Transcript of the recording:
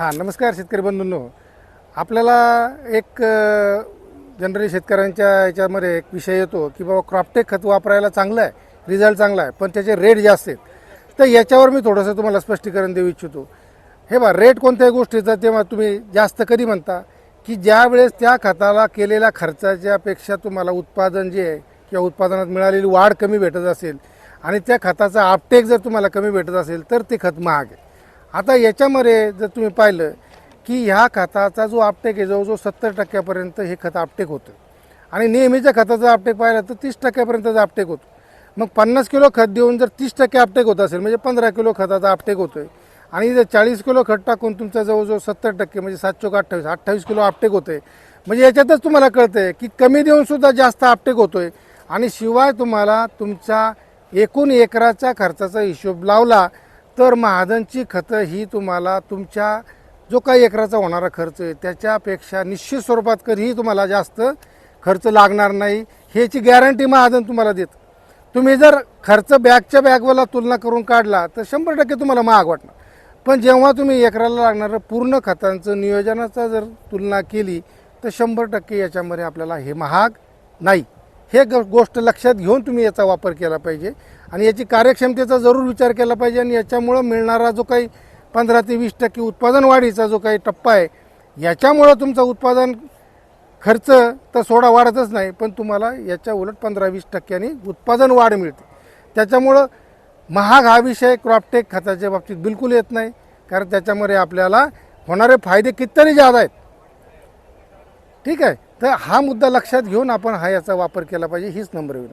हां, नमस्कार शेतकरी बंधूंनो. आपल्याला एक जनरली शेतकऱ्यांच्या याच्यामध्ये एक विषय येतो की बाबा क्रॉपटेक खत वापरायला चांगलं आहे, रिझल्ट चांगला आहे, पण त्याचे रेट जास्त आहेत. तर याच्यावर मी थोडंसं तुम्हाला स्पष्टीकरण देऊ इच्छितो. हे बघा, रेट कोणत्याही गोष्टीचा तेव्हा तुम्ही जास्त कधी म्हणता की ज्या वेळेस त्या खताला केलेल्या खर्चाच्यापेक्षा तुम्हाला उत्पादन जे आहे किंवा उत्पादनात मिळालेली वाढ कमी भेटत असेल आणि त्या खताचा आपटेक जर तुम्हाला कमी भेटत असेल तर ते खत महाग आहे. आता याच्यामध्ये जर तुम्ही पाहिलं की ह्या खताचा जो आपटेक आहे जवळजवळ 70% हे खत आपटेक होतं आणि नेहमीच्या खताचा आपटेक पाहिला तर 30%चा आपटेक होतो. मग 50 किलो खत देऊन जर 30% आपटेक होत असेल म्हणजे 15 किलो खताचा आपटेक होतो आहे आणि जर 40 किलो खत टाकून तुमचा जवळजवळ 70% म्हणजे 7×28 किलो आपटेक होतं आहे. म्हणजे याच्यातच तुम्हाला कळतं आहे की कमी देऊनसुद्धा जास्त आपटेक होतो आहे आणि शिवाय तुम्हाला तुमच्या एकूण एकराच्या खर्चाचा हिशोब लावला तर महाजनची खतं ही तुम्हाला तुमच्या जो काही एकराचा होणारा खर्च आहे त्याच्यापेक्षा निश्चित स्वरूपात कधीही तुम्हाला जास्त खर्च लागणार नाही, ह्याची गॅरंटी महाजन तुम्हाला देतं. तुम्ही जर खर्च बॅगच्या बॅगवाला तुलना करून काढला तर 100% तुम्हाला महाग वाटणार, पण जेव्हा तुम्ही एकराला लागणारं पूर्ण खतांचं नियोजनाचा जर तुलना केली तर 100% याच्यामध्ये आपल्याला हे महाग नाही. हे गोष्ट लक्षात घेऊन तुम्ही याचा वापर केला पाहिजे आणि याची कार्यक्षमतेचा जरूर विचार केला पाहिजे आणि याच्यामुळं मिळणारा जो काही 15 ते 20% उत्पादन वाढीचा जो काही टप्पा आहे याच्यामुळं तुमचं उत्पादन खर्च तर सोडा वाढतच नाही, पण तुम्हाला याच्या उलट 15-20% उत्पादन वाढ मिळते. त्याच्यामुळं महाग हा विषय क्रॉपटेक खताच्या बाबतीत बिलकुल येत नाही, कारण त्याच्यामध्ये आपल्याला होणारे फायदे कितीतरी जादा आहेत. ठीक आहे, तर हा मुद्दा लक्षात घेऊन आपण याचा वापर केला पाहिजे, हीच नम्र विनंती.